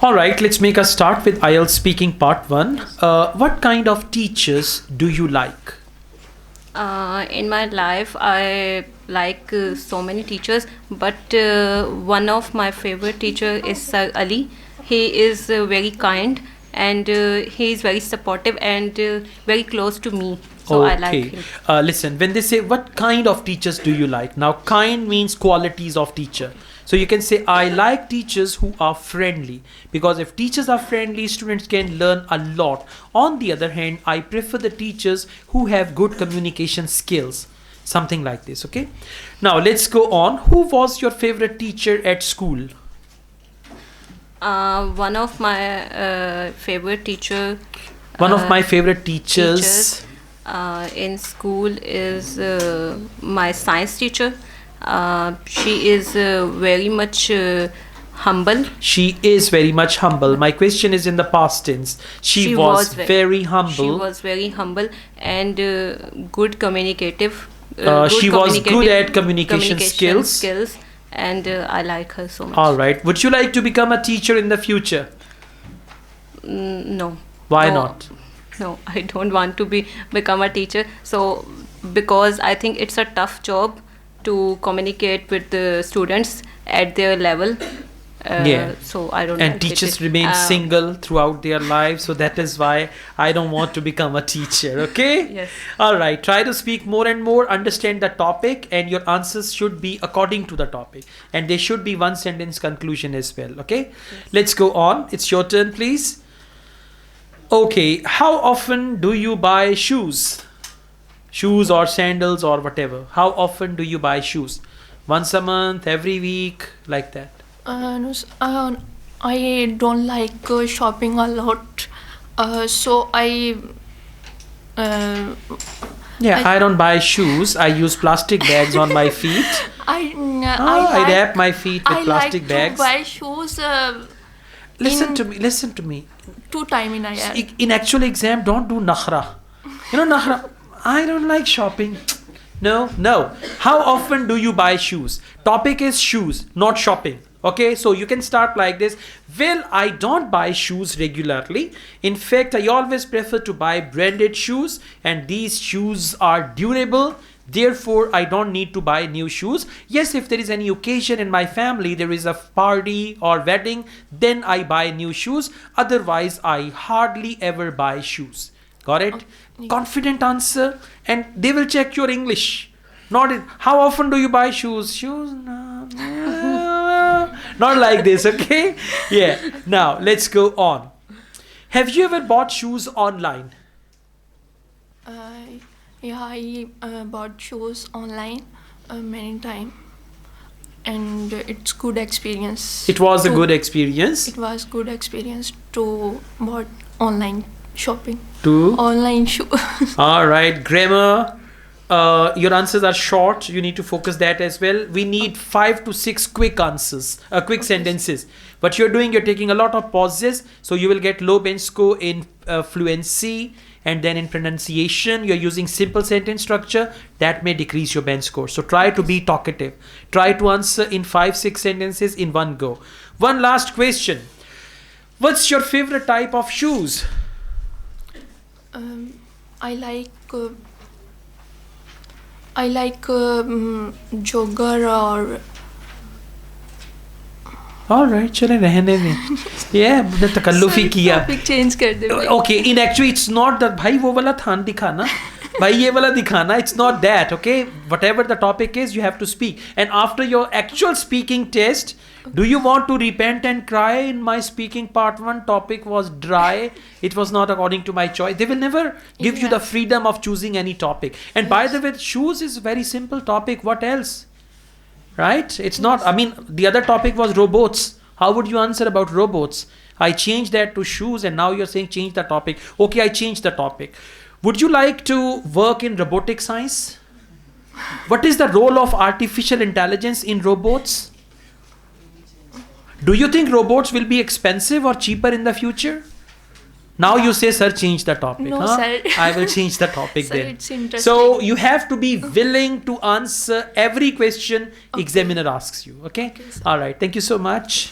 All right, let's make a start with IELTS speaking part 1. What kind of teachers do you like? In my life, I like so many teachers, but one of my favorite teacher is Sir Ali. He is very kind and he is very supportive and very close to me. So I like him. Listen, when they say what kind of teachers do you like? Now, kind means qualities of teacher. So you can say, I like teachers who are friendly, because if teachers are friendly, students can learn a lot. On the other hand, I prefer the teachers who have good communication skills. Something like this, okay? Now, let's go on. Who was your favorite teacher at school? One of my favorite teacher. One of my favorite teachers in school is my science teacher. She is very much humble. She is very much humble. My question is in the past tense. She was very humble. She was very humble and good communicative. She was good at communication skills. And I like her so much. All right. Would you like to become a teacher in the future? No. Why not? No, I don't want to become a teacher. So, because I think it's a tough job to communicate with the students at their level. So I don't. And teachers remain single throughout their lives, so that is why I don't want to become a teacher. Okay. Yes. All right. Try to speak more and more. Understand the topic, and your answers should be according to the topic, and there should be one sentence conclusion as well. Okay. Yes. Let's go on. It's your turn, please. Okay. How often do you buy shoes? Shoes or sandals or whatever. How often do you buy shoes? Once a month, every week, like that? No, I don't like shopping a lot. So I don't buy shoes. I use plastic bags on my feet. I wrap my feet with plastic bags. I like to buy shoes. Listen to me. 2 times in a year. In actual exam, don't do nakhra. You know nakhra. I don't like shopping. No. How often do you buy shoes? Topic is shoes, not shopping. Okay, so you can start like this. Well, I don't buy shoes regularly. In fact, I always prefer to buy branded shoes, and these shoes are durable. Therefore, I don't need to buy new shoes. Yes, if there is any occasion in my family, there is a party or wedding, then I buy new shoes. Otherwise, I hardly ever buy shoes. Got it? Confident answer, and they will check your English. Not in, how often do you buy shoes? Shoes? No. Not like this, okay? Yeah. Now, let's go on. Have you ever bought shoes online? I bought shoes online many times, and it's good experience. It was a good experience. It was good experience to bought online shopping. To online shoe. All right, grammar. Your answers are short. You need to focus that as well. We need 5 to 6 quick answers, quick sentences. What you're doing, you're taking a lot of pauses, so you will get low bench score in fluency, and then in pronunciation. You're using simple sentence structure that may decrease your bench score. So try to be talkative. Try to answer in 5-6 sentences in one go. One last question. What's your favorite type of shoes? I like jogger or. All right, चले रहने में. Yeah, हमने तकल्लुफ़ी किया. Topic change कर दे. Okay, in actually it's not that. भाई वो वाला थान दिखाना. भाई ये वाला दिखाना. It's not that. Okay, whatever the topic is, you have to speak. And after your actual speaking test, do you want to repent and cry? In my speaking part 1, topic was dry. It was not according to my choice. They will never give you the freedom of choosing any topic. And by the way, shoes is a very simple topic. What else? Right? It's not, I mean, the other topic was robots. How would you answer about robots? I changed that to shoes, and now you're saying change the topic. Okay, I changed the topic. Would you like to work in robotic science? What is the role of artificial intelligence in robots? Do you think robots will be expensive or cheaper in the future? Now you say, sir, change the topic. No, sir. I will change the topic Sir, then. it's interesting. So you have to be willing to answer every question examiner asks you. Okay? Okay, sir. All right. Thank you so much.